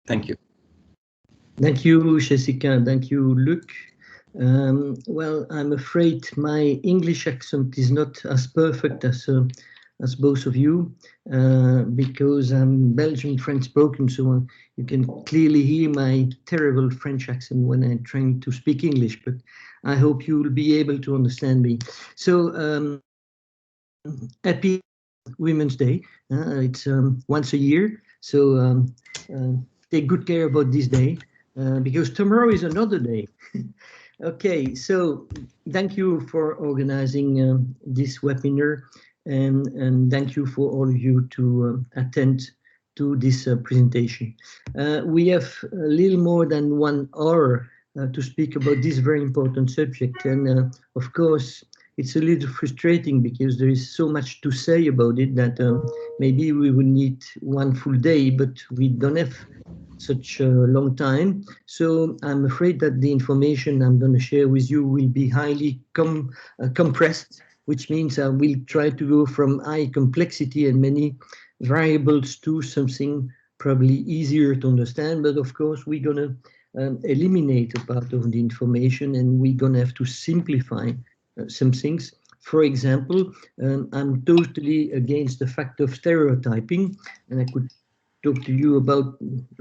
Thank you. Thank you, Jessica. Thank you, Luc. Well, I'm afraid my English accent is not as perfect as both of you, because I'm Belgian French spoken, so you can clearly hear my terrible French accent when I'm trying to speak English, but I hope you will be able to understand me. So, happy Women's Day. It's once a year, so take good care about this day, because tomorrow is another day. Okay, so thank you for organizing this webinar, and thank you for all of you to attend to this presentation. We have a little more than 1 hour to speak about this very important subject, and of course, it's a little frustrating because there is so much to say about it that maybe we will need one full day, but we don't have such a long time. So I'm afraid that the information I'm going to share with you will be highly compressed, which means I will try to go from high complexity and many variables to something probably easier to understand. But of course, we're going to eliminate a part of the information, and we're going to have to simplify some things. For example, I'm totally against the fact of stereotyping, and I could talk to you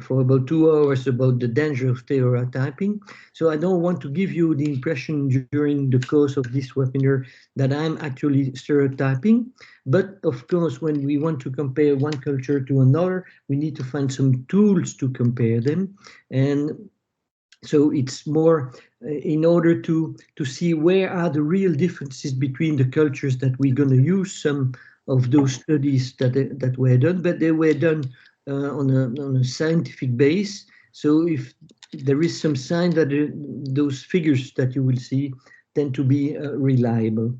for about 2 hours about the danger of stereotyping. So I don't want to give you the impression during the course of this webinar that I'm actually stereotyping. But of course, when we want to compare one culture to another, we need to find some tools to compare them. And so it's more in order to see where are the real differences between the cultures that we're going to use some of those studies that were done, but they were done on a scientific base. So if there is some sign that those figures that you will see tend to be reliable.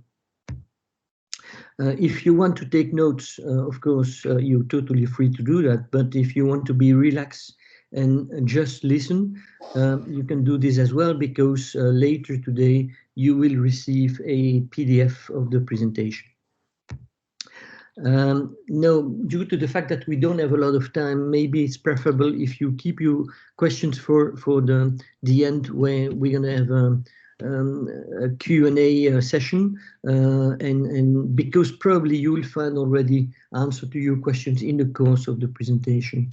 If you want to take notes, of course, you're totally free to do that. But if you want to be relaxed and just listen, you can do this as well, because later today you will receive a PDF of the presentation. No, due to the fact that we don't have a lot of time, maybe it's preferable if you keep your questions for the end, where we're going to have a Q&A session, and because probably you will find already answer to your questions in the course of the presentation.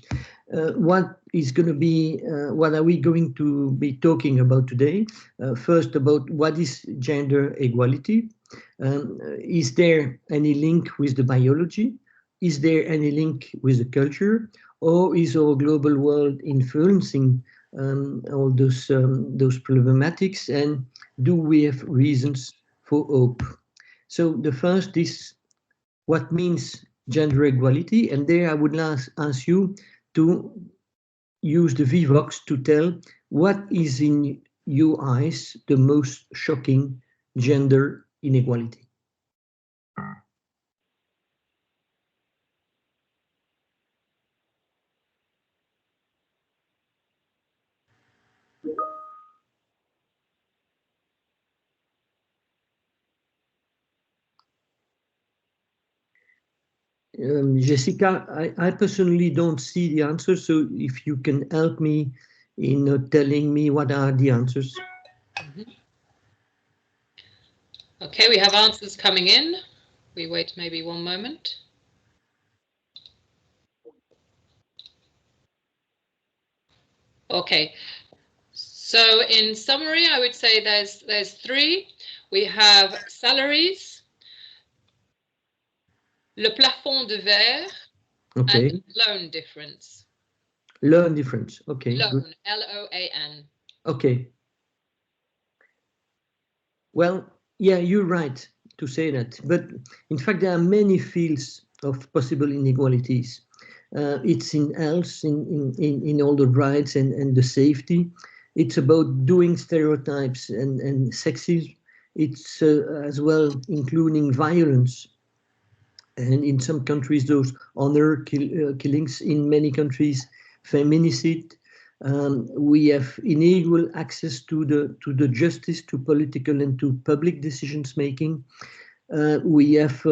What are we going to be talking about today? First, about what is gender equality. Is there any link with the biology? Is there any link with the culture? Or is our global world influencing all those problematics? And do we have reasons for hope? So the first is what means gender equality? And there I would ask you to use the VVox to tell what is in your eyes the most shocking gender inequality. Jessica, I personally don't see the answers, so if you can help me in telling me what are the answers. Okay, we have answers coming in. We wait maybe 1 moment. Okay, so in summary, I would say there's 3. We have salaries, le plafond de verre, okay, and loan difference. Loan difference, okay. Loan, L-O-A-N. Okay. Well, yeah, you're right to say that, but in fact there are many fields of possible inequalities. It's in health, in all the rights and the safety. It's about doing stereotypes and sexism. It's as well including violence. And in some countries, those honor killings. In many countries, feminicide. We have unequal access to the justice, to political and to public decisions making. We have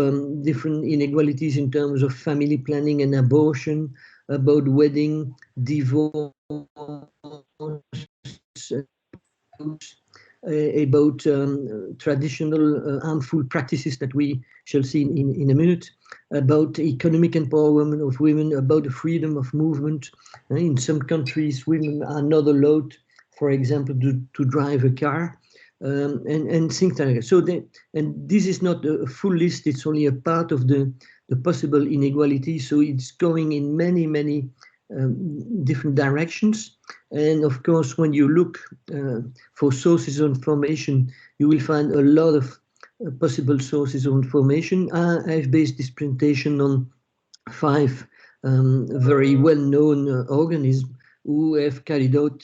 different inequalities in terms of family planning and abortion, about wedding, divorce, about traditional harmful practices that we shall see in a minute, about economic empowerment of women, about the freedom of movement. In some countries, women are not allowed, for example, to drive a car, and things like that. So, and this is not a full list, it's only a part of the possible inequality. So it's going in many, many different directions. And of course, when you look for sources of information, you will find a lot of possible sources of information. I've based this presentation on 5 very well-known organisms who have carried out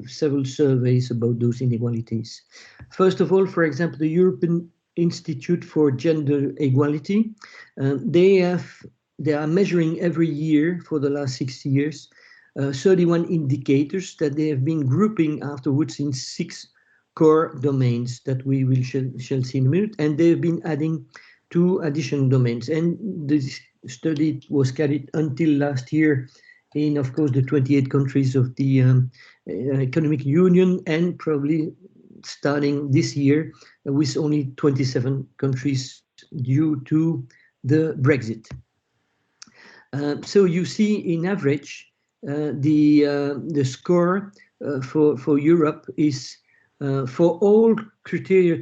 several surveys about those inequalities. First of all, for example, the European Institute for Gender Equality, they are measuring every year for the last 6 years 31 indicators that they have been grouping afterwards in 6 core domains that we shall see in a minute, and they've been adding 2 additional domains. And this study was carried until last year in, of course, the 28 countries of the Economic Union, and probably starting this year with only 27 countries due to the Brexit. So you see, in average, the score for Europe is for all criteria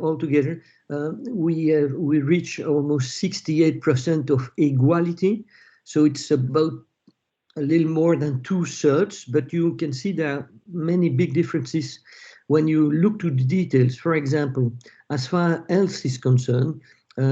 altogether, we reach almost 68% of equality. So it's about a little more than 2/3, but you can see there are many big differences when you look to the details. For example, as far as health is concerned,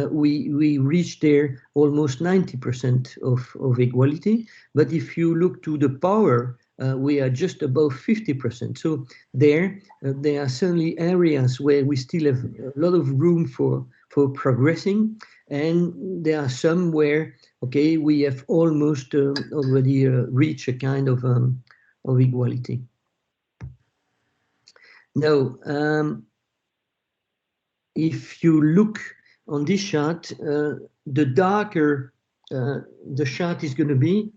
we reach there almost 90% of equality. But if you look to the power, we are just above 50%. So there are certainly areas where we still have a lot of room for progressing, and there are some where, okay, we have almost already reached a kind of equality. Now, if you look on this chart, the darker the chart is going to be,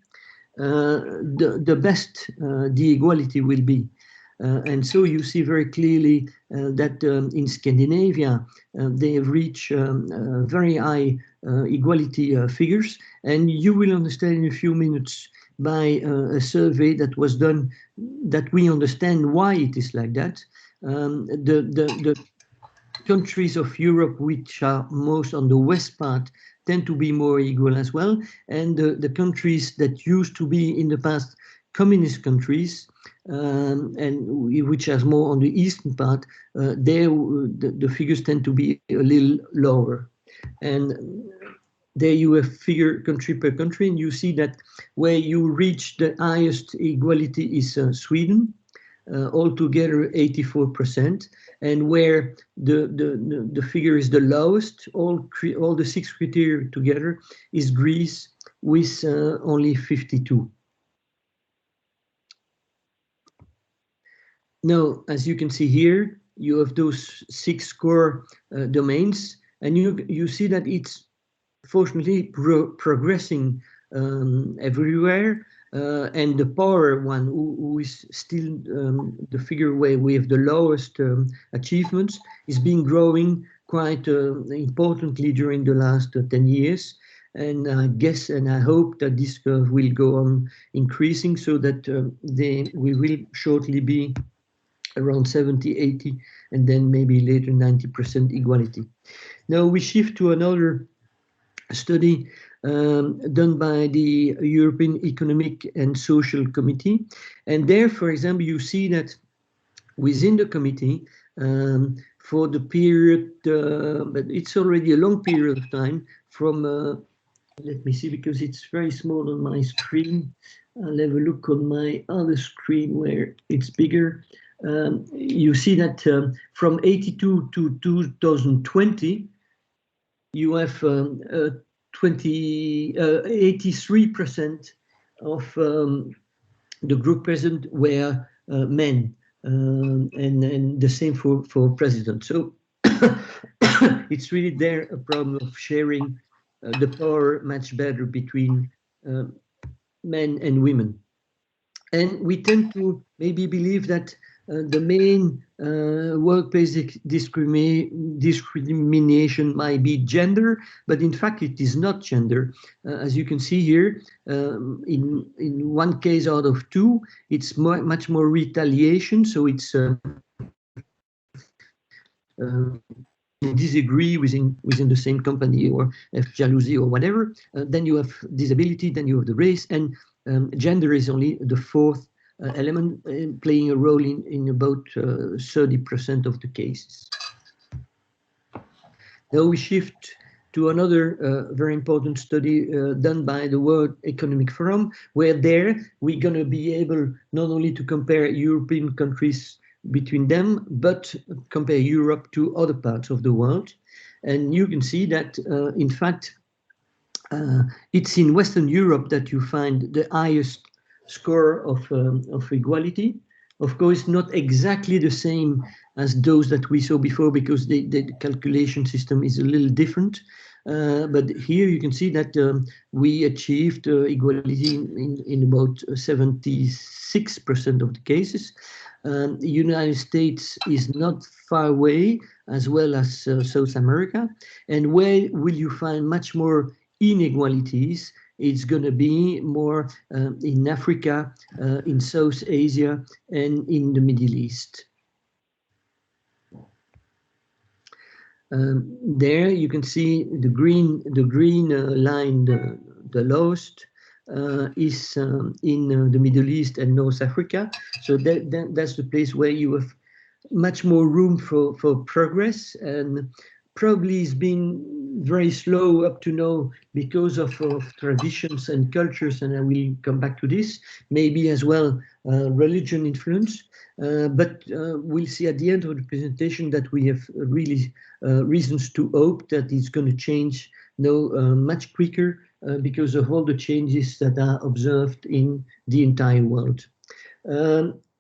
the best the equality will be. And so you see very clearly that in Scandinavia, they have reached very high equality figures. And you will understand in a few minutes by a survey that was done that we understand why it is like that. The countries of Europe which are most on the west part tend to be more equal as well. And the countries that used to be in the past communist countries, and which are more on the eastern part, there the figures tend to be a little lower. And there you have figure country per country, and you see that where you reach the highest equality is Sweden, altogether 84%, and where the figure is the lowest, all the 6 criteria together, is Greece with only 52. Now, as you can see here, you have those 6 core domains, and you see that it's fortunately progressing everywhere. And the power one, who is still the figure where we have the lowest achievements, is being growing quite importantly during the last 10 years. And I guess and I hope that this curve will go on increasing, so that we will shortly be around 70, 80, and then maybe later 90% equality. Now we shift to another study done by the European Economic and Social Committee. And there, for example, you see that within the committee, for the period, but it's already a long period of time, from, let me see, because it's very small on my screen. I'll have a look on my other screen where it's bigger. You see that from 82 to 2020, you have 83% of the group present were men, and the same for president. So it's really there a problem of sharing the power much better between men and women. And we tend to maybe believe that the main workplace discrimination might be gender, but in fact it is not gender. As you can see here, in one case out of two, it's much more retaliation. So it's disagree within the same company, or have jealousy or whatever. Then you have disability, then you have the race, and gender is only the fourth element, playing a role in about 30% of the cases. Now we shift to another very important study done by the World Economic Forum, where there we're going to be able not only to compare European countries between them, but compare Europe to other parts of the world. And you can see that, in fact, it's in Western Europe that you find the highest score of equality. Of course, not exactly the same as those that we saw before, because the calculation system is a little different. But here you can see that we achieved equality in about 76% of the cases. The United States is not far away, as well as South America. And where will you find much more inequalities? It's going to be more in Africa, in South Asia, and in the Middle East. There you can see the green line, the lowest, is in the Middle East and North Africa. So that's the place where you have much more room for progress, and probably is being very slow up to now because of traditions and cultures, and I will come back to this, maybe as well religion influence. But we'll see at the end of the presentation that we have really reasons to hope that it's going to change now much quicker because of all the changes that are observed in the entire world.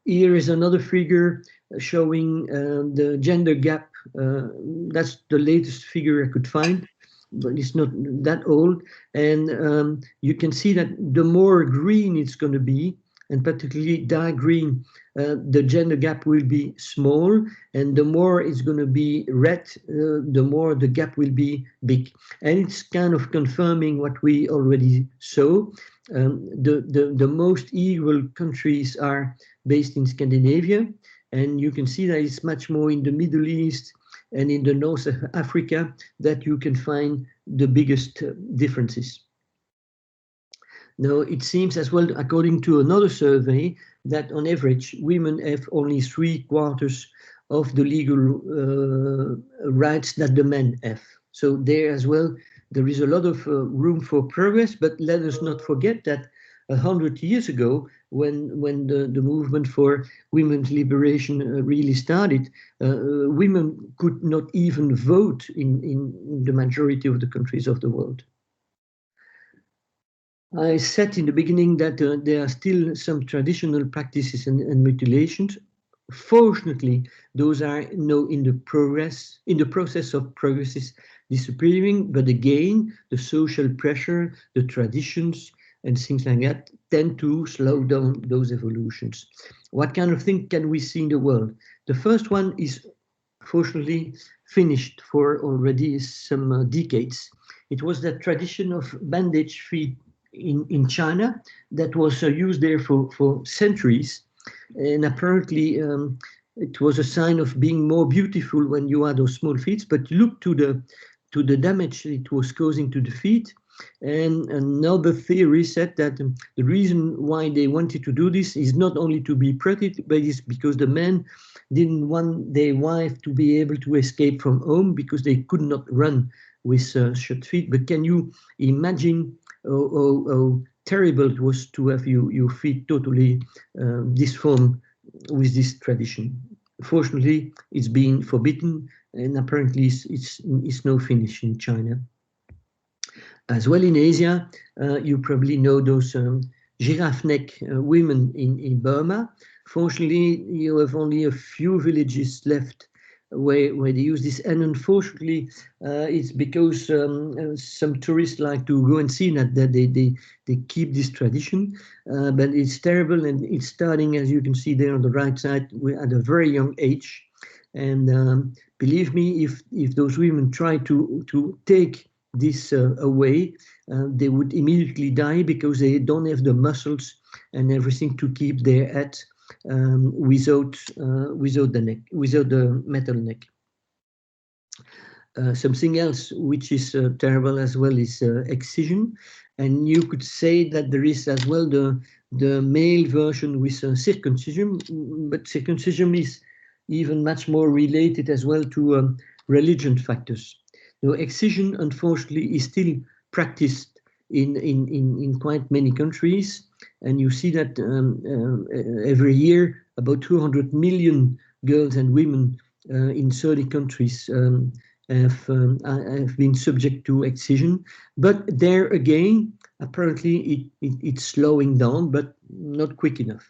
Here is another figure showing the gender gap. That's the latest figure I could find, but it's not that old. And you can see that the more green it's going to be, and particularly dark green, the gender gap will be small, and the more it's going to be red, the more the gap will be big. And it's kind of confirming what we already saw. The most equal countries are based in Scandinavia, and you can see that it's much more in the Middle East and in the North Africa that you can find the biggest differences. Now, it seems as well, according to another survey, that on average, women have only 3/4 of the legal rights that the men have. So there as well, there is a lot of room for progress, but let us not forget that 100 years ago, when the movement for women's liberation really started, women could not even vote in the majority of the countries of the world. I said in the beginning that there are still some traditional practices and mutilations. Fortunately, those are now in the process of progress disappearing, but again, the social pressure, the traditions, and things like that tend to slow down those evolutions. What kind of thing can we see in the world? The first one is fortunately finished for already some decades. It was that tradition of bandage feet in China that was used there for centuries, and apparently it was a sign of being more beautiful when you had those small feet. But look to the damage it was causing to the feet. And another theory said that the reason why they wanted to do this is not only to be pretty, but it's because the men didn't want their wife to be able to escape from home because they could not run with shut feet. But can you imagine how terrible it was to have your feet totally disformed with this tradition? Fortunately, it's been forbidden, and apparently it's no finish in China. As well in Asia, you probably know those giraffe neck women in Burma. Fortunately, you have only a few villages left where they use this, and unfortunately, it's because some tourists like to go and see that they keep this tradition, but it's terrible, and it's starting, as you can see there on the right side, at a very young age, and believe me, if those women try to take this away, they would immediately die because they don't have the muscles and everything to keep their head without the neck, without the metal neck. Something else which is terrible as well is excision, and you could say that there is as well the male version with circumcision, but circumcision is even much more related as well to religion factors. Now, excision, unfortunately, is still practiced in quite many countries, and you see that every year about 200 million girls and women in 30 countries have been subject to excision. But there again, apparently it's slowing down, but not quick enough.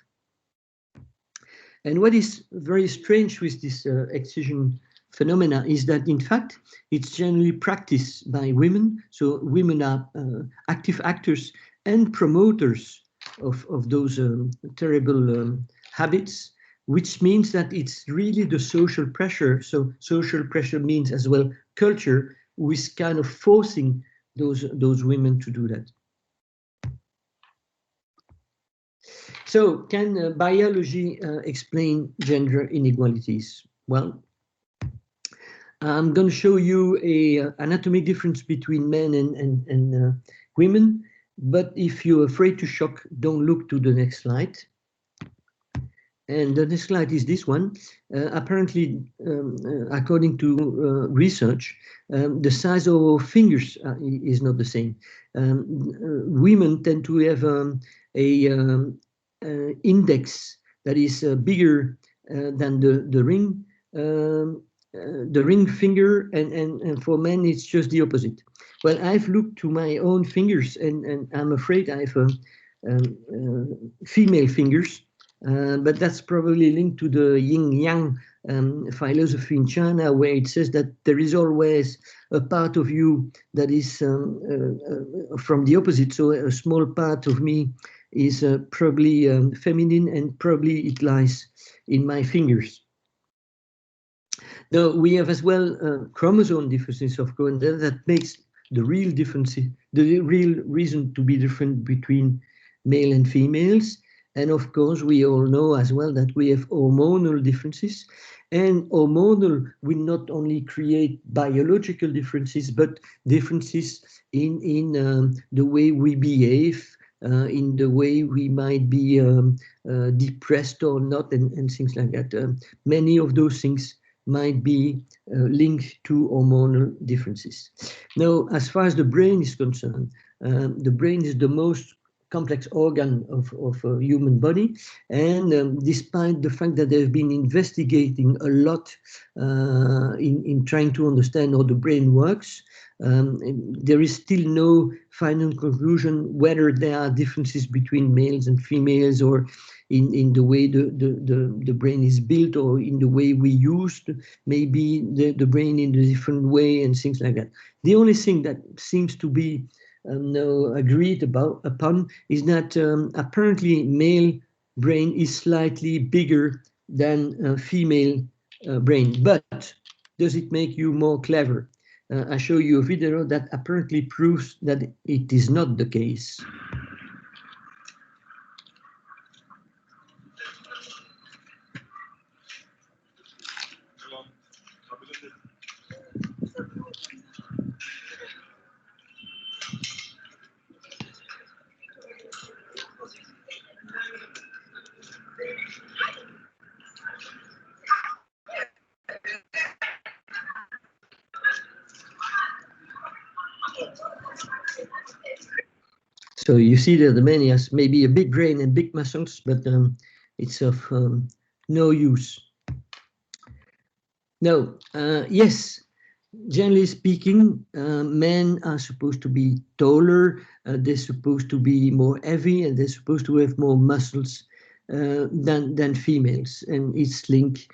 And what is very strange with this excision phenomena is that, in fact, it's generally practiced by women. So women are active actors and promoters of those terrible habits, which means that it's really the social pressure. So social pressure means as well culture, who is kind of forcing those women to do that. So can biology explain gender inequalities? Well, I'm going to show you a anatomic difference between men and women, but if you're afraid to shock, don't look to the next slide. And the next slide is this one. Apparently, according to research, the size of our fingers is not the same. Women tend to have a index that is bigger than the ring finger, and for men it's just the opposite. Well, I've looked to my own fingers, and I'm afraid I have female fingers. But that's probably linked to the yin-yang philosophy in China, where it says that there is always a part of you that is from the opposite. So a small part of me is probably feminine, and probably it lies in my fingers. Now, we have as well chromosome differences, of course, and that makes the real difference, the real reason to be different between male and females. And of course, we all know as well that we have hormonal differences, and hormonal will not only create biological differences, but differences in the way we behave, in the way we might be depressed or not, and things like that. Many of those things might be linked to hormonal differences. Now, as far as the brain is concerned, the brain is the most complex organ of a human body, and despite the fact that they've been investigating a lot in trying to understand how the brain works, there is still no final conclusion whether there are differences between males and females, or in the way the brain is built, or in the way we use maybe the brain in a different way, and things like that. The only thing that seems to be agreed upon is that apparently male brain is slightly bigger than female brain. But does it make you more clever? I show you a video that apparently proves that it is not the case. So you see that the man has maybe a big brain and big muscles, but it's of no use. No, yes, generally speaking, men are supposed to be taller, they're supposed to be more heavy, and they're supposed to have more muscles than females, and it's linked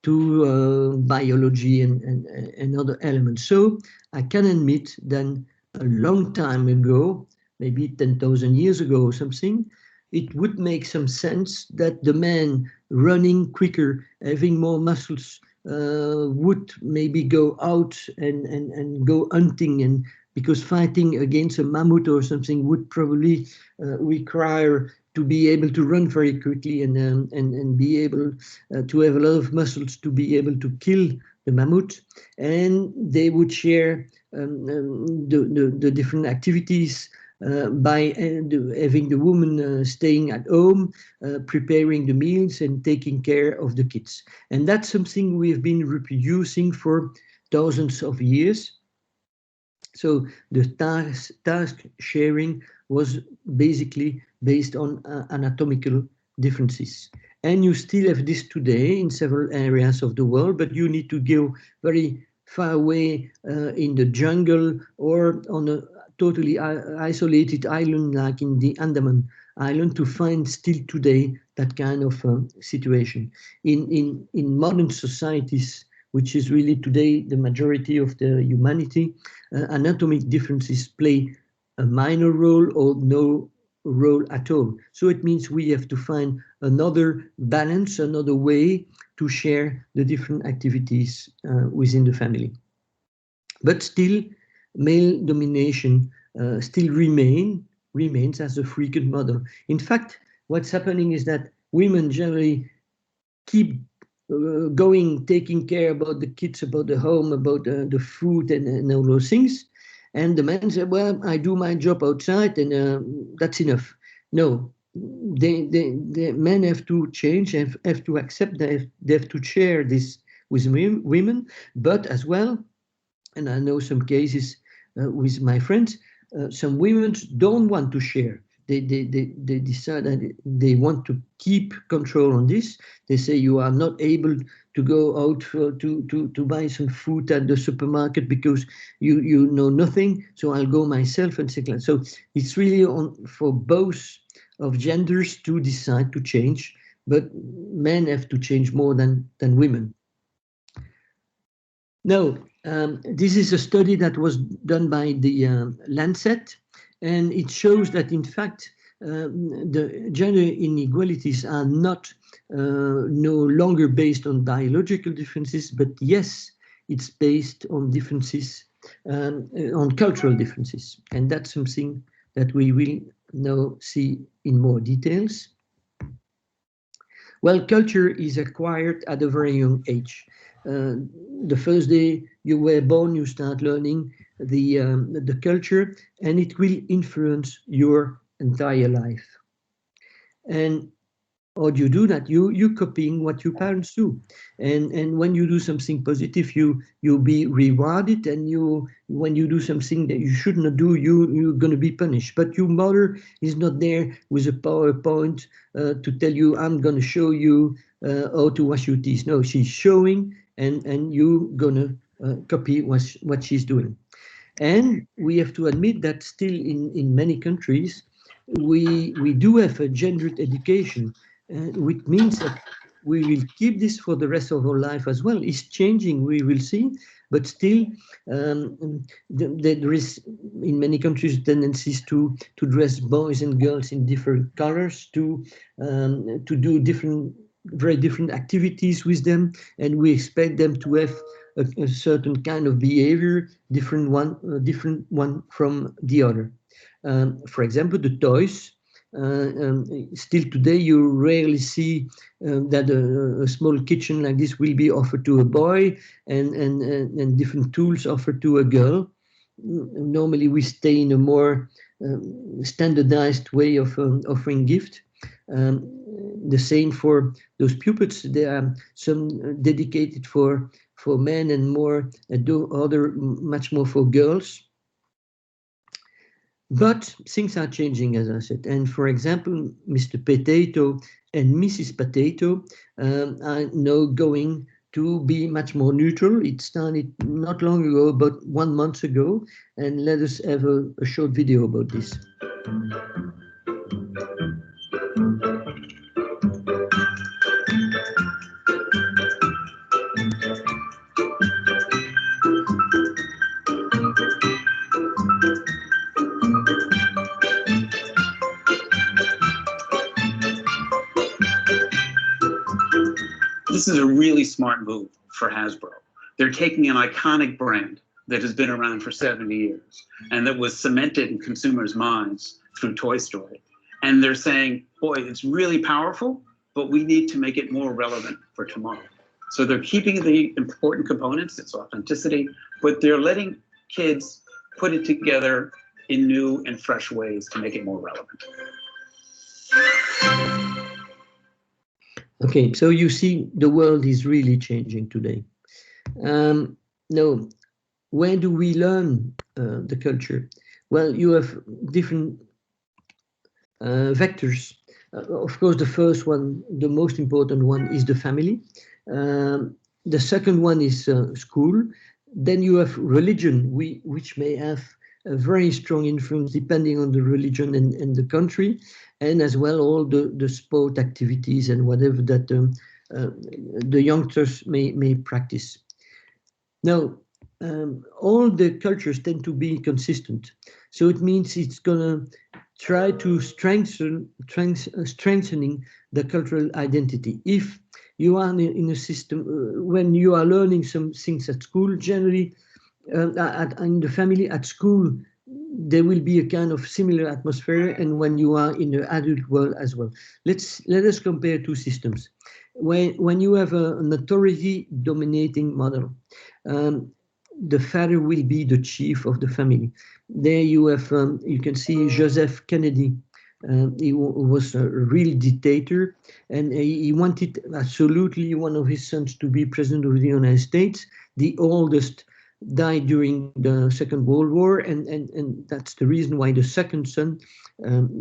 to biology and other elements. So I can admit that a long time ago, maybe 10,000 years ago or something, it would make some sense that the man running quicker, having more muscles, would maybe go out and go hunting, and because fighting against a mammoth or something would probably require to be able to run very quickly and be able to have a lot of muscles to be able to kill the mammoth, and they would share the different activities by having the woman staying at home, preparing the meals and taking care of the kids. And that's something we have been reproducing for thousands of years. So the task sharing was basically based on anatomical differences. And you still have this today in several areas of the world, but you need to go very far away in the jungle or on a totally isolated island like in the Andaman Island to find still today that kind of situation. In modern societies, which is really today the majority of the humanity, anatomic differences play a minor role or no role at all. So it means we have to find another balance, another way to share the different activities within the family. But still, male domination still remains as a frequent model. In fact, what's happening is that women generally keep going, taking care about the kids, about the home, about the food and all those things. And the man said, well, I do my job outside and that's enough. No, the men have to change, have to accept that they have to share this with women, but as well, and I know some cases with my friends, some women don't want to share. They decide that they want to keep control on this. They say you are not able to go out to buy some food at the supermarket because you know nothing, so I'll go myself and things like that. So it's really on for both of genders to decide to change, but men have to change more than women. Now, this is a study that was done by the Lancet, and it shows that, in fact, the gender inequalities are not no longer based on biological differences, but yes, it's based on differences, on cultural differences. And that's something that we will now see in more details. Well, culture is acquired at a very young age. The first day you were born, you start learning the culture, and it will influence your entire life. And how do you do that? You copying what your parents do, and when you do something positive, you'll be rewarded, and when you do something that you should not do, you're going to be punished. But your mother is not there with a PowerPoint to tell you, I'm going to show you how to wash your teeth. No, she's showing, and you're going to copy what she's doing. And we have to admit that still in many countries, we do have a gendered education, which means that we will keep this for the rest of our life as well. It's changing, we will see, but still there is in many countries tendencies to dress boys and girls in different colors, to do very different activities with them, and we expect them to have a certain kind of behavior, different one from the other. For example, the toys. Still today, you rarely see that a small kitchen like this will be offered to a boy, and different tools offered to a girl. Normally, we stay in a more standardized way of offering gift. The same for those puppets. There are some dedicated for men and more, other much more for girls. But things are changing, as I said. And for example, Mr. Potato and Mrs. Potato are now going to be much more neutral. It started not long ago, about 1 month ago. And let us have a short video about this. this is a really smart move for Hasbro. They're taking an iconic brand that has been around for 70 years and that was cemented in consumers' minds through Toy Story. And they're saying, boy, it's really powerful, but we need to make it more relevant for tomorrow. So they're keeping the important components, its authenticity, but they're letting kids put it together in new and fresh ways to make it more relevant. Okay, so you see the world is really changing today. Now, where do we learn the culture? Well, you have different vectors. Of course, the first one, the most important one, is the family. The second one is school. Then you have religion, which may have a very strong influence depending on the religion and the country, and as well all the sport activities and whatever that the youngsters may practice. Now, all the cultures tend to be consistent, so it means it's gonna try to strengthening the cultural identity. If you are in a system when you are learning some things at school, generally in the family, at school, there will be a kind of similar atmosphere, and when you are in the adult world as well. Let us compare two systems. When you have an authority dominating model, the father will be the chief of the family. There you have, you can see Joseph Kennedy. He was a real dictator, and he wanted absolutely one of his sons to be president of the United States. The oldest died during the Second World War, and that's the reason why the second son,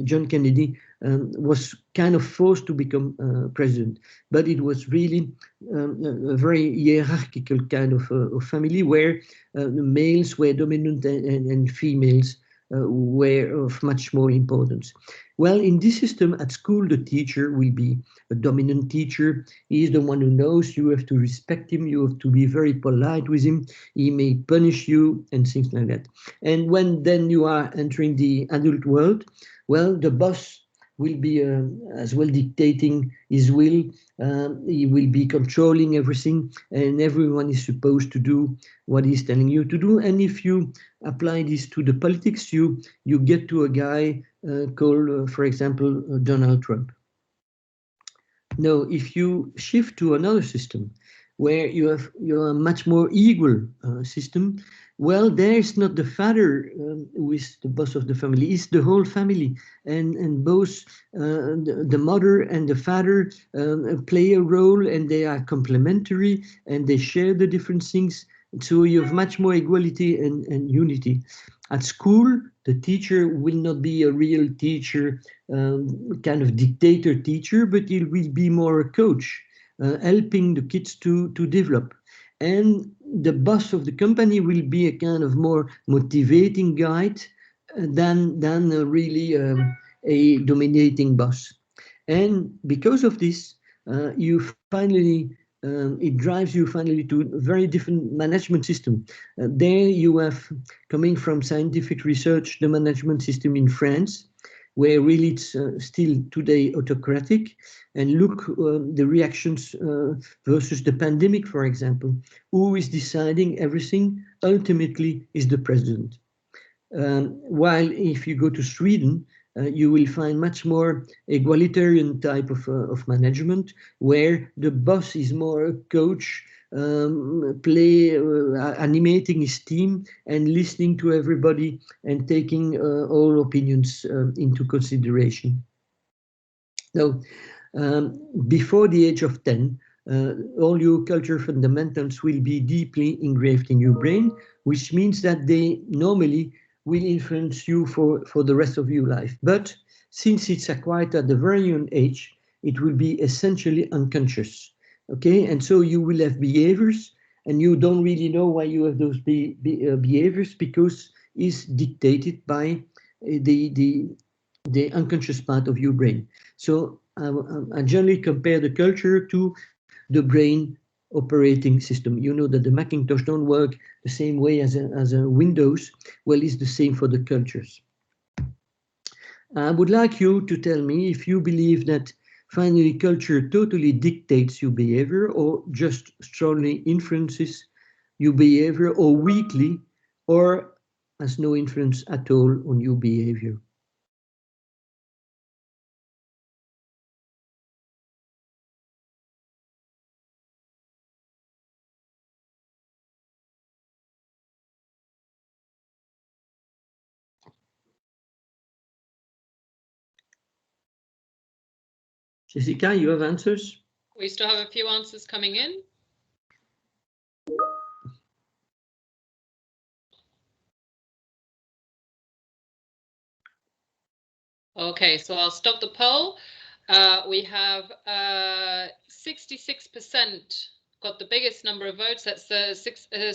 John Kennedy, was kind of forced to become president. But it was really a very hierarchical kind of family where the males were dominant and females were of much more importance. Well, in this system at school, the teacher will be a dominant teacher. He is the one who knows. You have to respect him. You have to be very polite with him. He may punish you and things like that. And when then you are entering the adult world, well, the boss will be as well dictating his will. He will be controlling everything, and everyone is supposed to do what he's telling you to do. And if you apply this to the politics, you get to a guy called, for example, Donald Trump. Now, if you shift to another system where you have a much more equal system, well, there's not the father who is the boss of the family, it's the whole family. And both the mother and the father play a role, and they are complementary, and they share the different things. So you have much more equality and unity. At school, the teacher will not be a real teacher, kind of dictator teacher, but he will be more a coach, helping the kids to develop. And the boss of the company will be a kind of more motivating guide than really a dominating boss. And because of this, you finally it drives you finally to a very different management system. There you have, coming from scientific research, the management system in France, where really it's still today autocratic. And look, the reactions versus the pandemic, for example. Who is deciding everything? Ultimately is the president. While if you go to Sweden, you will find much more egalitarian type of management, where the boss is more a coach, animating his team and listening to everybody and taking all opinions into consideration. Now, before the age of 10, all your culture fundamentals will be deeply engraved in your brain, which means that they normally will influence you for the rest of your life. But since it's acquired at a very young age, it will be essentially unconscious. Okay, and so you will have behaviors, and you don't really know why you have those behaviors, because it's dictated by the unconscious part of your brain. So I generally compare the culture to the brain operating system. You know that the Macintosh don't work the same way as a Windows. Well, it's the same for the cultures. I would like you to tell me if you believe that Finally, culture totally dictates your behavior or just strongly influences your behavior, or weakly, or has no influence at all on your behavior. Jessica, you have answers? We still have a few answers coming in. Okay, so I'll stop the poll. We have 66% got the biggest number of votes. That's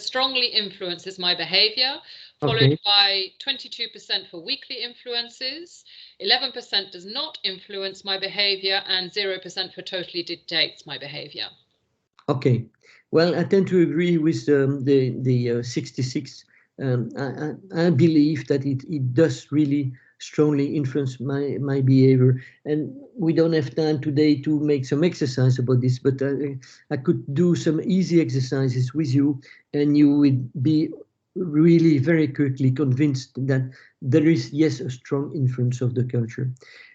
strongly influences my behavior, followed by 22% for weakly influences, 11% does not influence my behavior, and 0% for totally dictates my behavior. Okay, well, I tend to agree with the 66. I believe that it does really strongly influence my behavior, and we don't have time today to make some exercise about this, but I could do some easy exercises with you, and you would be really very quickly convinced that there is, yes, a strong influence of the culture.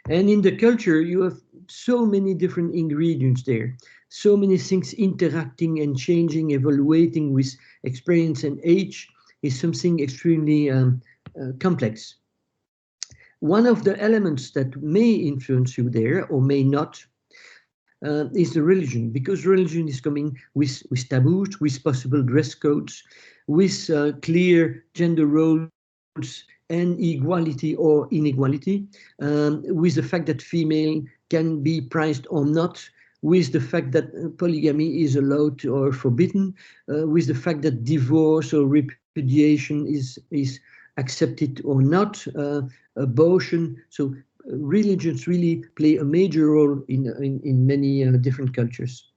And in the culture, you have so many different ingredients there, so many things interacting and changing, evaluating with experience and age is something extremely complex. One of the elements that may influence you there or may not is the religion, because religion is coming with taboos, with possible dress codes, with clear gender roles and equality or inequality, with the fact that female can be prized or not, with the fact that polygamy is allowed or forbidden, with the fact that divorce or repudiation is accepted or not, abortion. So religions really play a major role in many different cultures.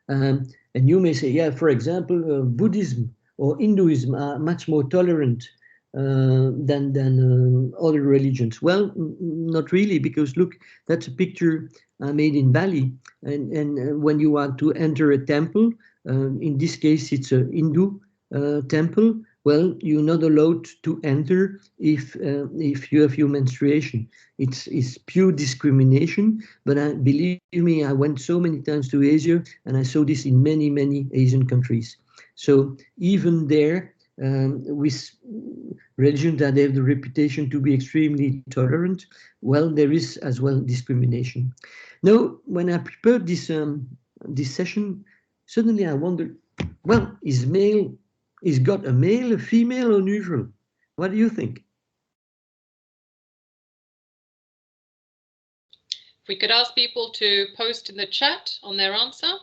And you may say, yeah, for example, Buddhism or Hinduism are much more tolerant than other religions. Well, not really, because look, that's a picture I made in Bali. And when you want to enter a temple, in this case, it's a Hindu temple. Well, you're not allowed to enter if you have your menstruation. It's pure discrimination. But believe me, I went so many times to Asia, and I saw this in many Asian countries. So even there, with religions that have the reputation to be extremely tolerant, well, there is as well discrimination. Now, when I prepared this session, suddenly I wondered, well, is God a male, a female, or neutral? What do you think? If we could ask people to post in the chat on their answer.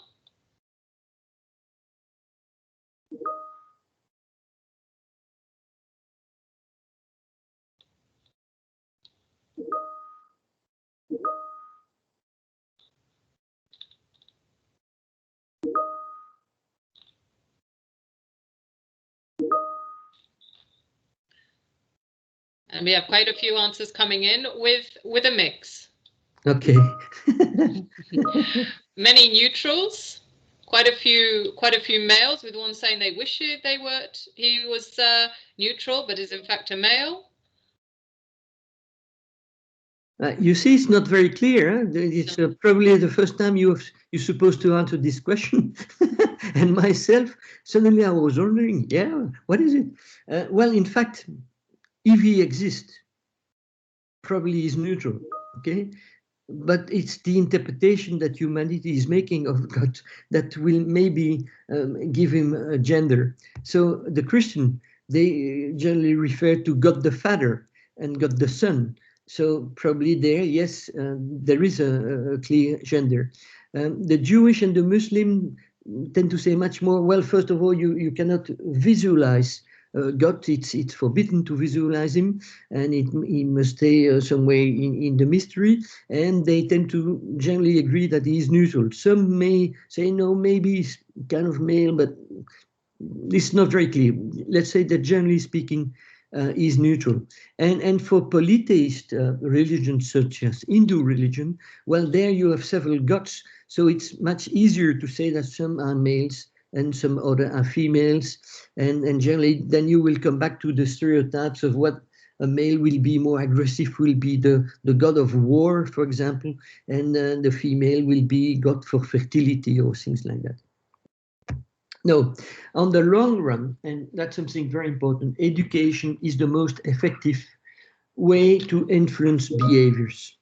And we have quite a few answers coming in with a mix. Okay. Many neutrals, quite a few males, with one saying they wish he was neutral, but is in fact a male. You see, it's not very clear. Huh? It's probably the first time you're supposed to answer this question. And myself, suddenly I was wondering, yeah, what is it? Well, in fact, if he exists, probably is neutral, okay? But it's the interpretation that humanity is making of God that will maybe give him a gender. So the Christian, they generally refer to God the Father and God the Son. So probably there, yes, there is a clear gender. The Jewish and the Muslim tend to say much more, well, first of all, you cannot visualize God, it's forbidden to visualize him, and he must stay somewhere in the mystery, and they tend to generally agree that he is neutral. Some may say, no, maybe he's kind of male, but it's not very clear. Let's say that generally speaking, is neutral. And for polytheist religions such as Hindu religion, well, there you have several gods, so it's much easier to say that some are males and some other are females, and generally then you will come back to the stereotypes of what a male will be more aggressive, will be the god of war, for example, and the female will be god for fertility or things like that. No, on the long run, and that's something very important, education is the most effective way to influence behaviors.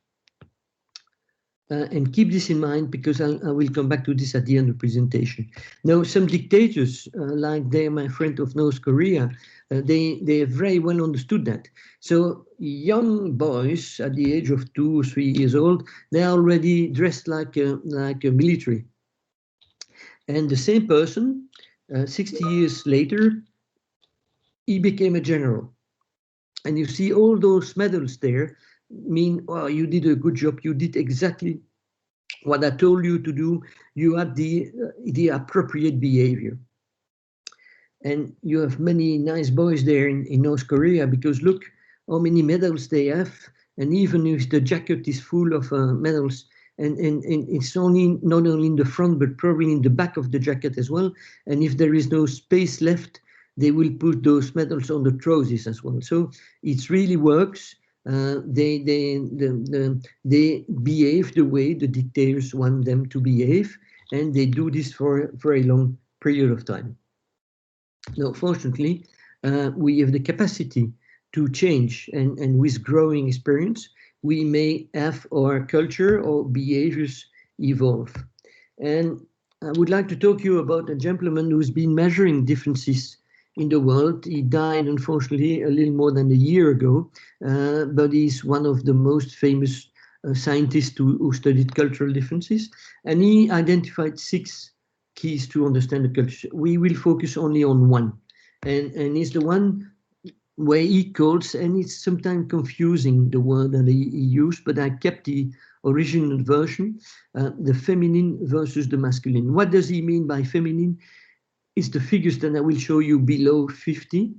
And keep this in mind, because I will come back to this at the end of the presentation. Now, some dictators, like there, my friend of North Korea, they have very well understood that. So young boys at the age of 2 or 3 years old, they're already dressed like a military. And the same person, 60 years later, he became a general. And you see all those medals there mean, oh, you did a good job, you did exactly what I told you to do, you had the appropriate behavior. And you have many nice boys there in North Korea, because look how many medals they have, and even if the jacket is full of medals, and it's only not only in the front but probably in the back of the jacket as well, and if there is no space left, they will put those medals on the trousers as well. So it really works. They behave the way the dictators want them to behave, and they do this for a very long period of time. Now, fortunately, we have the capacity to change, and with growing experience, we may have our culture or behaviors evolve. And I would like to talk to you about a gentleman who's been measuring differences in the world. He died, unfortunately, a little more than a year ago, but he's one of the most famous scientists who studied cultural differences, and he identified 6 keys to understand the culture. We will focus only on one, and it's the one where he calls, and it's sometimes confusing, the word that he used, but I kept the original version, the feminine versus the masculine. What does he mean by feminine? It's the figures that I will show you below 50.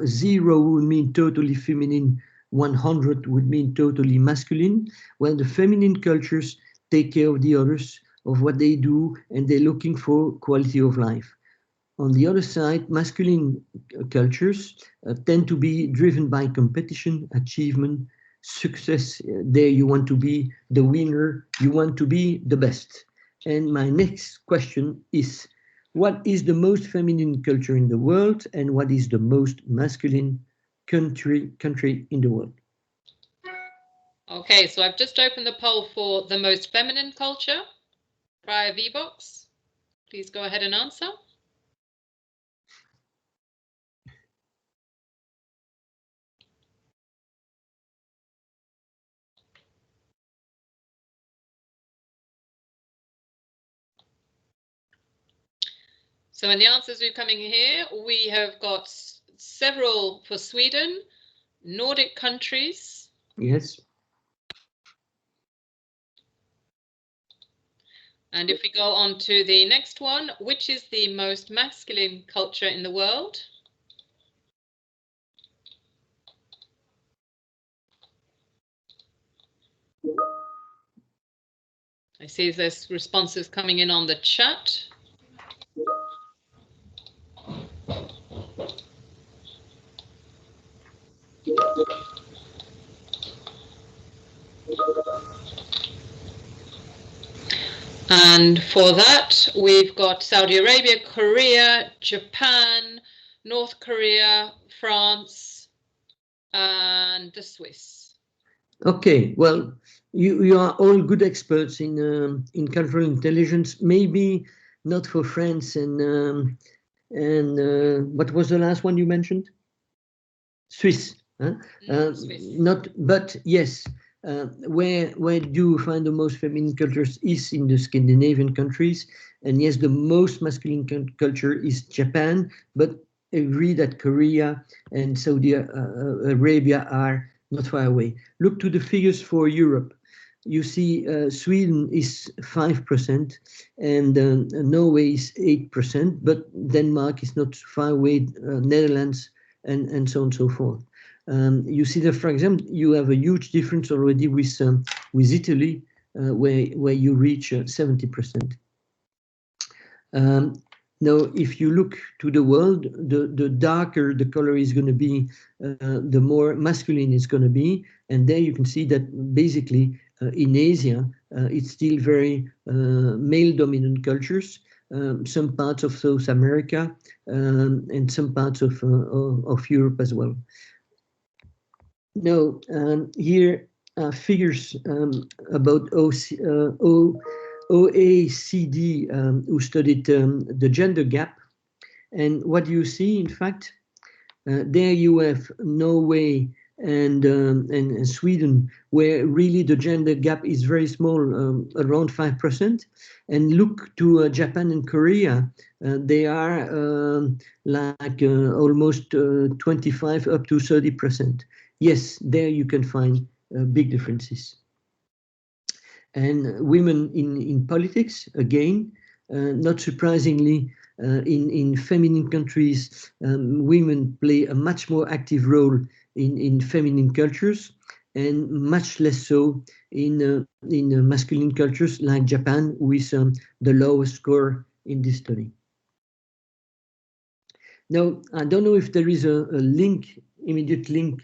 0 would mean totally feminine, 100 would mean totally masculine. Well, the feminine cultures take care of the others, of what they do, and they're looking for quality of life. On the other side, masculine cultures tend to be driven by competition, achievement, success. There you want to be the winner, you want to be the best. And my next question is, what is the most feminine culture in the world, and what is the most masculine country in the world? Okay, so I've just opened the poll for the most feminine culture via VBox. Please go ahead and answer. So in the answers we're coming here, we have got several for Sweden, Nordic countries. Yes. And if we go on to the next one, which is the most masculine culture in the world? I see there's responses coming in on the chat. And for that, we've got Saudi Arabia, Korea, Japan, North Korea, France, and the Swiss. Okay, well, you are all good experts in cultural intelligence. Maybe not for France and what was the last one you mentioned? Swiss. Huh? Swiss. Not, but yes. Where do you find the most feminine cultures is in the Scandinavian countries, and yes, the most masculine culture is Japan, but I agree that Korea and Saudi Arabia are not far away. Look to the figures for Europe. You see Sweden is 5% and Norway is 8%, but Denmark is not far away, Netherlands and so on and so forth. You see that, for example, you have a huge difference already with Italy, where you reach 70%. Now, if you look to the world, the darker the color is going to be, the more masculine it's going to be. And there you can see that basically in Asia, it's still very male-dominant cultures. Some parts of South America and some parts of Europe as well. Now, here are figures about OECD, who studied the gender gap. And what you see, in fact, there you have Norway and Sweden, where really the gender gap is very small, around 5%. And look to Japan and Korea, they are almost 25 up to 30%. Yes, there you can find big differences. And women in politics, again, not surprisingly, in feminine countries, women play a much more active role in feminine cultures, and much less so in masculine cultures like Japan, with the lowest score in this study. Now, I don't know if there is a link, immediate link,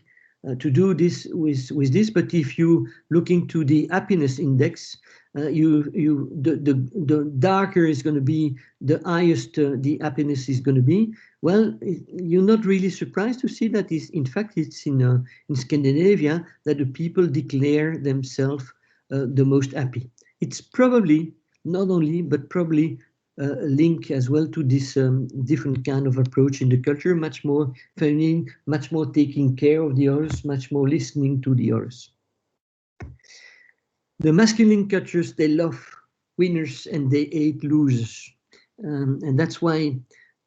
to do this with this, but if you look into the happiness index, the darker is going to be, the highest the happiness is going to be. Well, you're not really surprised to see that in fact it's in Scandinavia that the people declare themselves the most happy. It's probably not only, but probably a link as well to this different kind of approach in the culture, much more feminine, much more taking care of the others, much more listening to the others. The masculine cultures, they love winners and they hate losers. And that's why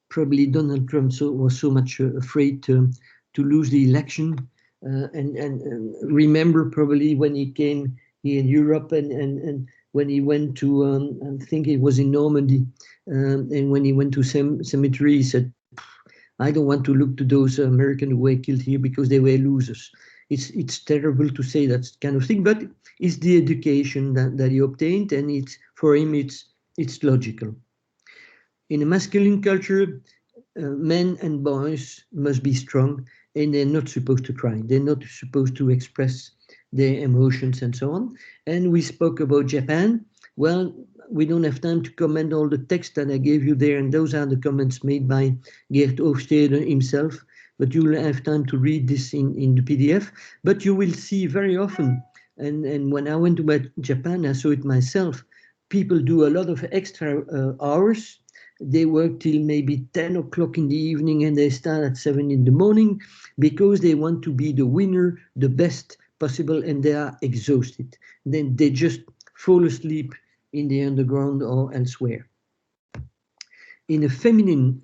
probably Donald Trump was so much afraid to lose the election. And remember probably when he came here in Europe and when he went to, I think it was in Normandy, and when he went to cemetery, he said, I don't want to look to those Americans who were killed here because they were losers. It's terrible to say that kind of thing, but it's the education that he obtained, and for him it's logical. In a masculine culture, men and boys must be strong, and they're not supposed to cry. They're not supposed to express their emotions and so on. And we spoke about Japan. Well, we don't have time to comment all the text that I gave you there, and those are the comments made by Geert Hofstede himself, but you will have time to read this in the PDF. But you will see very often, and when I went to Japan, I saw it myself, people do a lot of extra hours. They work till maybe 10 o'clock in the evening, and they start at 7 in the morning because they want to be the winner, the best possible, and they are exhausted. Then they just fall asleep in the underground or elsewhere. In a feminine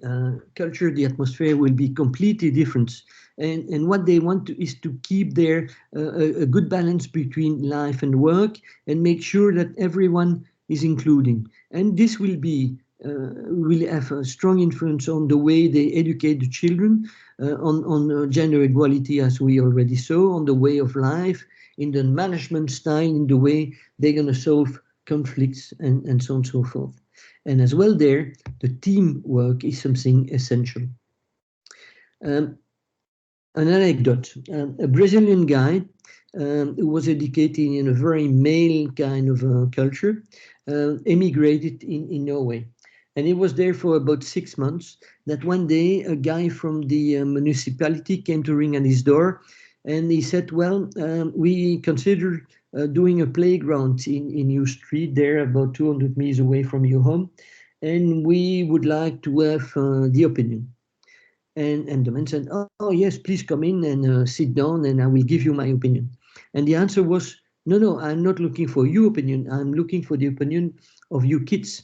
culture, the atmosphere will be completely different. And what they want is to keep there a good balance between life and work, and make sure that everyone is including. And this will have a strong influence on the way they educate the children, on gender equality, as we already saw, on the way of life, in the management style, in the way they're going to solve conflicts, and so on and so forth. And as well there, the teamwork is something essential. An anecdote, a Brazilian guy who was educated in a very male kind of culture, emigrated in Norway. And he was there for about 6 months. That one day, a guy from the municipality came to ring at his door, and he said, well, we consider doing a playground in your street there, about 200 meters away from your home, and we would like to have the opinion. And the man said, oh yes, please come in and sit down, and I will give you my opinion. And the answer was, no, I'm not looking for your opinion. I'm looking for the opinion of you kids.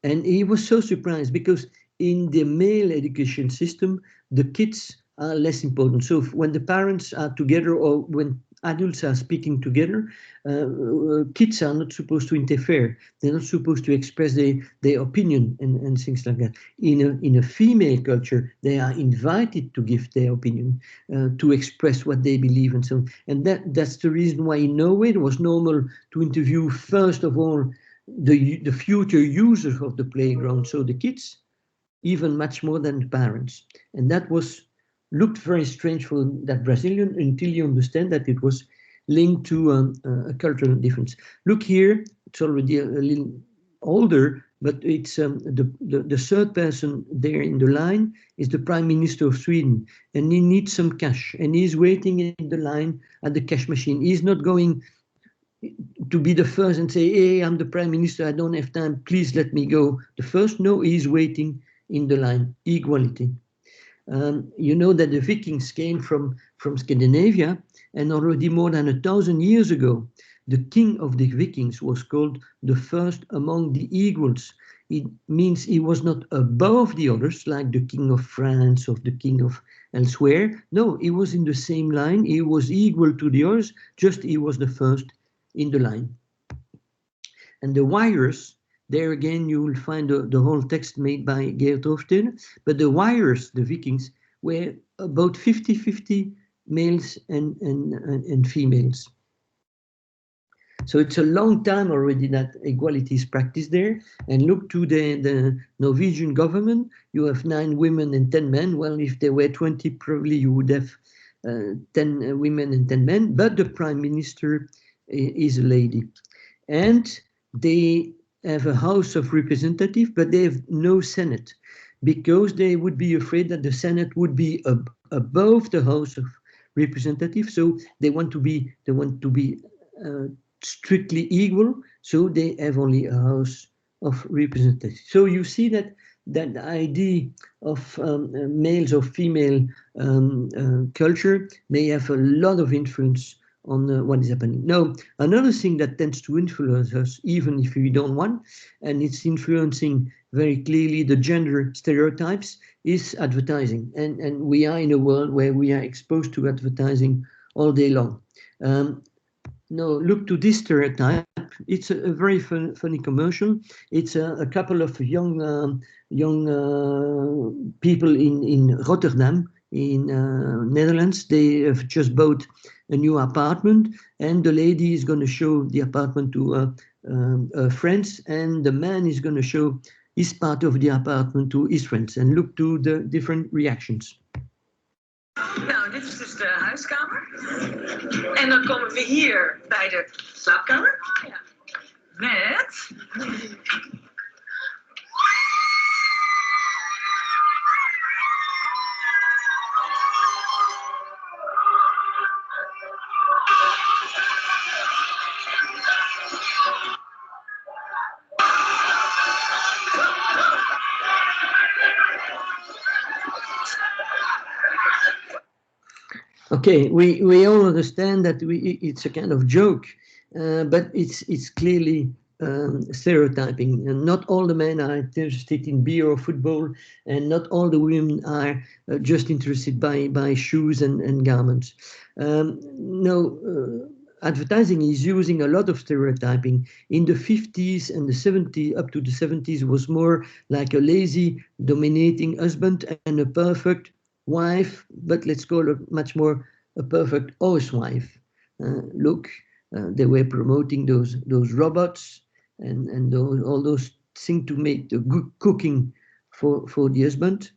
And he was so surprised, because in the male education system, the kids are less important. So when the parents are together, or when adults are speaking together, kids are not supposed to interfere. They're not supposed to express their opinion and things like that. In a female culture, they are invited to give their opinion, to express what they believe and so on. And that's the reason why in Norway it was normal to interview first of all the future users of the playground, so the kids, even much more than the parents. And that looked very strange for that Brazilian until you understand that it was linked to a cultural difference. Look here, it's already a little older, but it's the third person there in the line is the Prime Minister of Sweden, and he needs some cash, and he's waiting in the line at the cash machine. He's not going to be the first and say, hey, I'm the Prime Minister, I don't have time, please let me go the first. No, he's waiting in the line. Equality. You know that the Vikings came from Scandinavia, and already more than 1,000 years ago, the king of the Vikings was called the first among the equals. It means he was not above the others, like the king of France or the king of elsewhere. No, he was in the same line. He was equal to the others, just he was the first in the line. And the wires, there again, you will find the whole text made by Geert Hofstede, but the wires, the Vikings, were about 50-50 males and females. So it's a long time already that equality is practiced there. And look to the Norwegian government, you have 9 women and 10 men. Well, if there were 20, probably you would have 10 women and 10 men, but the Prime Minister is a lady. And they have a House of Representatives, but they have no Senate, because they would be afraid that the Senate would be above the House of Representatives. So they want to be strictly equal. So they have only a House of Representatives. So you see that the idea of males or female culture may have a lot of influence on what is happening. Now, another thing that tends to influence us, even if we don't want, and it's influencing very clearly the gender stereotypes, is advertising. And we are in a world where we are exposed to advertising all day long. Now, look to this stereotype. It's a very funny commercial. It's a couple of young people in Rotterdam, in Netherlands. They have just bought a new apartment, and the lady is going to show the apartment to her friends, and the man is going to show his part of the apartment to his friends. And look to the different reactions. Nou, dit is dus de huiskamer. En dan komen we hier bij de slaapkamer. Met... Okay, we all understand that it's a kind of joke, but it's clearly stereotyping. And not all the men are interested in beer or football, and not all the women are just interested by shoes and garments. No, advertising is using a lot of stereotyping. In the 50s and the 70s, up to the 70s, was more like a lazy, dominating husband and a perfect wife, but let's call it much more a perfect housewife. Look, they were promoting those robots and all those things to make the good cooking for the husband.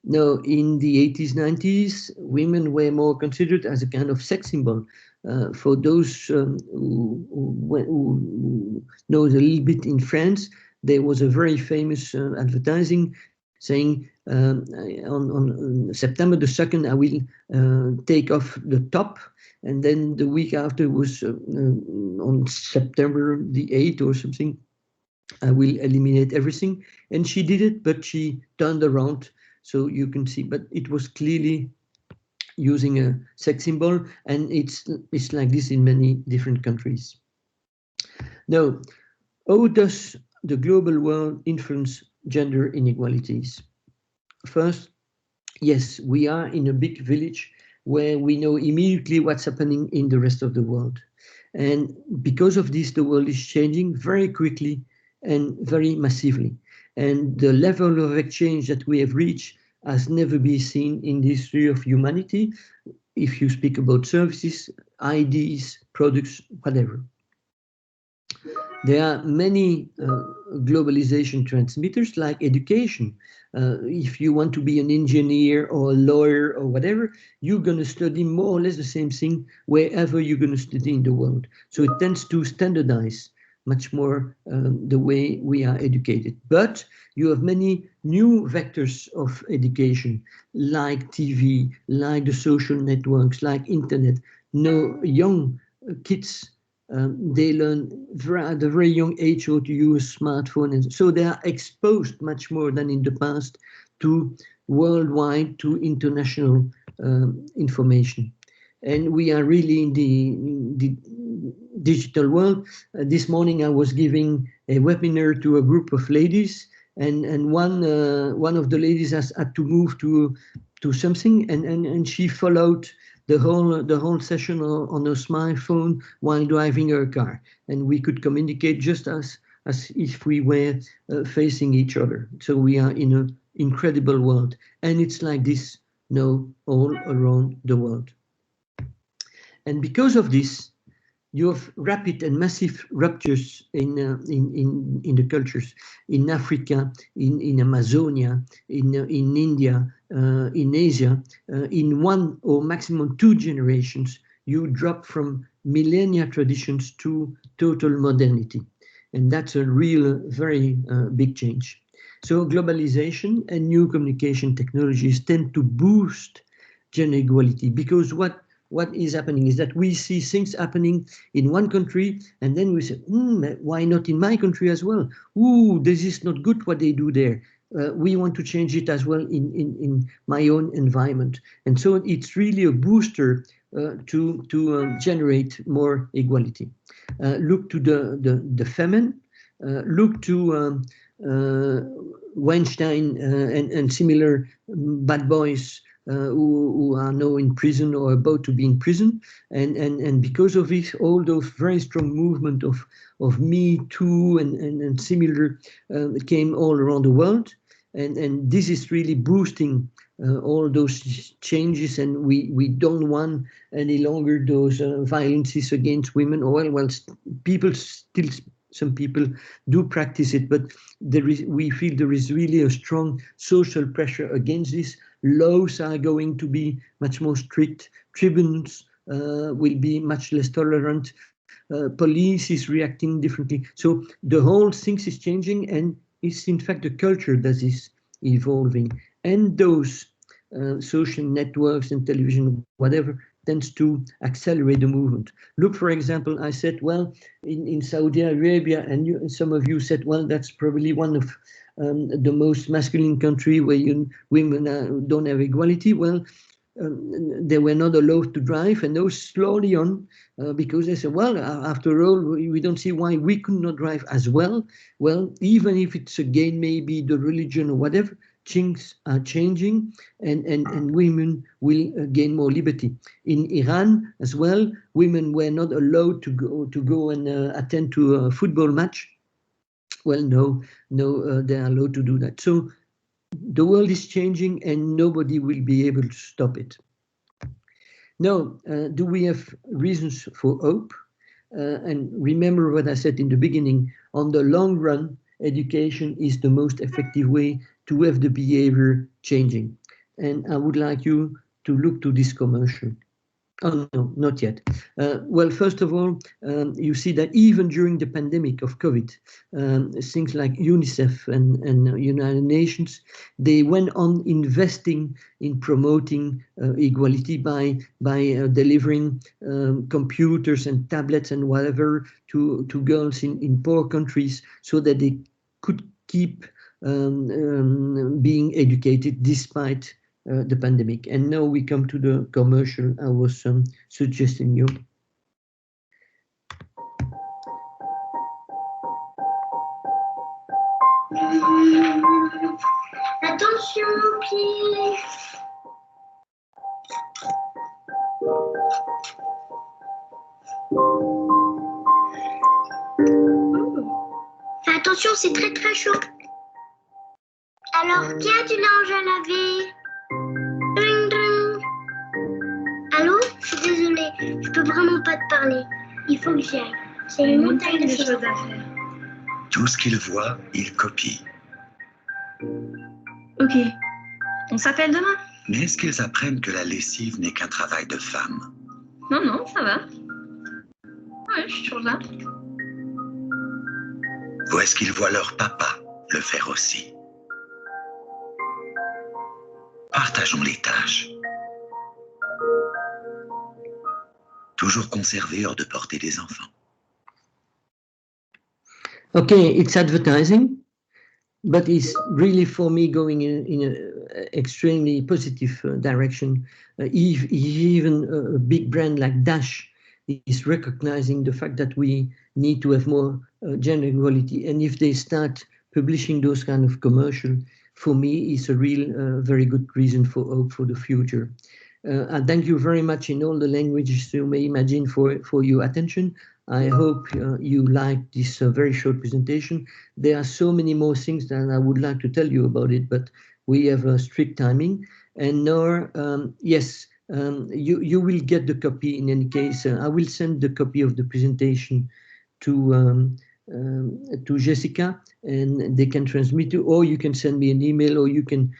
Now, in the 80s, 90s, women were more considered as a kind of sex symbol. For those who knows a little bit in France, there was a very famous advertising saying on September the 2nd, I will take off the top. And then the week after was on September the 8th or something, I will eliminate everything. And she did it, but she turned around. So you can see, but it was clearly using a sex symbol, and it's like this in many different countries. Now, how does the global world influence gender inequalities? First, yes, we are in a big village where we know immediately what's happening in the rest of the world. And because of this, the world is changing very quickly and very massively. And the level of exchange that we have reached has never been seen in the history of humanity. If you speak about services, ideas, products, whatever. There are many globalization transmitters like education. If you want to be an engineer or a lawyer or whatever, you're going to study more or less the same thing wherever you're going to study in the world. So it tends to standardize much more the way we are educated. But you have many new vectors of education, like TV, like the social networks, like internet. No young kids they learn at a very young age how to use smartphone, and so they are exposed much more than in the past to worldwide, to international information. And we are really in the digital world. This morning I was giving a webinar to a group of ladies, and one of the ladies had to move to something, and she followed the whole session on a smartphone while driving her car, and we could communicate just as if we were facing each other. So we are in an incredible world, and it's like this now all around the world. And because of this, you have rapid and massive ruptures in the cultures, in Africa, in Amazonia, in India, in Asia. In one or maximum 2 generations, you drop from millennia traditions to total modernity. And that's a real, very big change. So globalization and new communication technologies tend to boost gender equality, because what is happening is that we see things happening in one country, and then we say, why not in my country as well? Ooh, this is not good what they do there. We want to change it as well in my own environment. And so it's really a booster to generate more equality. Look to the feminine, look to Weinstein and similar bad boys who are now in prison or about to be in prison, and because of this, all those very strong movement of Me Too and similar came all around the world, and this is really boosting all those changes, and we don't want any longer those violences against women. Well, people still. Some people do practice it, but we feel there is really a strong social pressure against this. Laws are going to be much more strict. Tribunals will be much less tolerant. Police is reacting differently. So the whole thing is changing, and it's in fact the culture that is evolving. And those social networks and television, whatever, tends to accelerate the movement. Look, for example, I said, well, in Saudi Arabia, and some of you said, well, that's probably one of the most masculine country where women don't have equality. Well, they were not allowed to drive, and those slowly on, because they said, well, after all, we don't see why we could not drive as well. Well, even if it's again maybe the religion or whatever, things are changing, and women will gain more liberty. In Iran as well, women were not allowed to go and attend to a football match. Well, no, they are allowed to do that. So the world is changing, and nobody will be able to stop it. Now, do we have reasons for hope? And remember what I said in the beginning, on the long run, education is the most effective way to have the behavior changing. And I would like you to look to this commercial. Oh, no, not yet. Well, first of all, you see that even during the pandemic of COVID, things like UNICEF and United Nations, they went on investing in promoting equality by delivering computers and tablets and whatever to girls in poor countries, so that they could keep being educated despite the pandemic. And now we come to the commercial I was suggesting you. Attention, please. Attention, c'est très très chaud. Alors, qui a du linge à laver? Dring, dring. Allô? Je suis désolée, je peux vraiment pas te parler. Il faut que j'y aille. C'est une montagne de choses à faire. Tout ce qu'il voit, il copie. Ok. On s'appelle demain? Mais est-ce qu'ils apprennent que la lessive n'est qu'un travail de femme? Non, non, ça va. Ouais, je suis toujours là. Ou est-ce qu'ils voient leur papa le faire aussi? Partageons les tâches. Toujours conservé hors de portée des enfants. Okay, it's advertising, but it's really for me going in an extremely positive direction. Even a big brand like Dash is recognizing the fact that we need to have more gender equality. And if they start publishing those kind of commercial, for me, it's a real very good reason for hope for the future. I thank you very much in all the languages you may imagine for your attention. I hope you liked this very short presentation. There are so many more things that I would like to tell you about it, but we have a strict timing. And now, yes, you will get the copy in any case. I will send the copy of the presentation to Jessica, and they can transmit you, or you can send me an email, or you can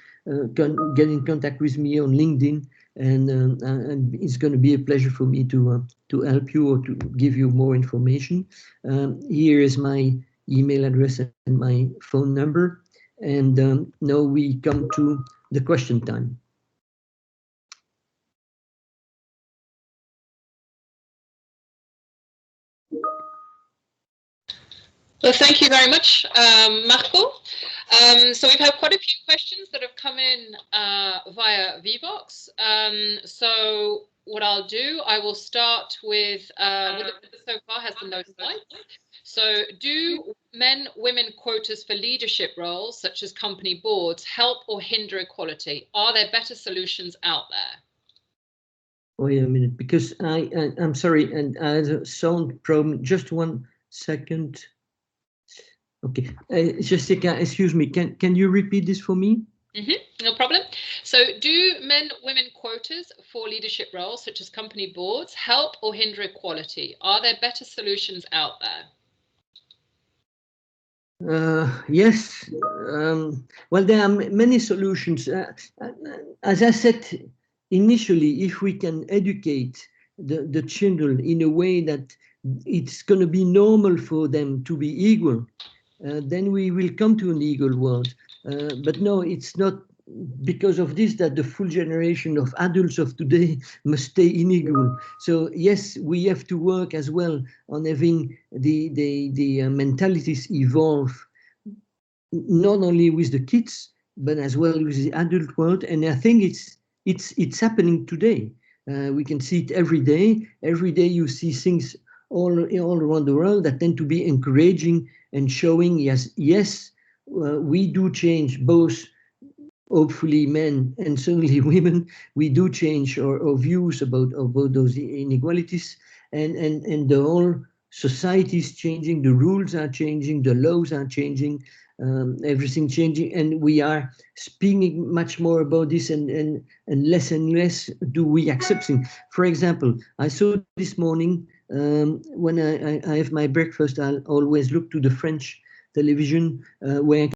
get in contact with me on LinkedIn. And it's going to be a pleasure for me to help you or to give you more information. Here is my email address and my phone number. And now we come to the question time. Well, thank you very much, Marco. So we've had quite a few questions that have come in via VBox. So what I'll do, I will start with so far has the no slides. So do men-women quotas for leadership roles, such as company boards, help or hinder equality? Are there better solutions out there? Wait a minute, because I'm sorry, and I had a sound problem. Just 1 second. Okay, Jessica, excuse me, can you repeat this for me? No problem. So do men-women quotas for leadership roles, such as company boards, help or hinder equality? Are there better solutions out there? Yes. Well, there are many solutions. As I said initially, if we can educate the children in a way that it's going to be normal for them to be equal, then we will come to an equal world. But no, it's not because of this that the full generation of adults of today must stay unequal. So yes, we have to work as well on having the mentalities evolve, not only with the kids, but as well with the adult world. And I think it's happening today. We can see it every day. Every day you see things all around the world that tend to be encouraging and showing, yes, we do change, both hopefully men and certainly women. We do change our views about those inequalities, and the whole society is changing, the rules are changing, the laws are changing, everything changing, and we are speaking much more about this, and less do we accept things. For example, I saw this morning, when I have my breakfast, I'll always look to the French television, where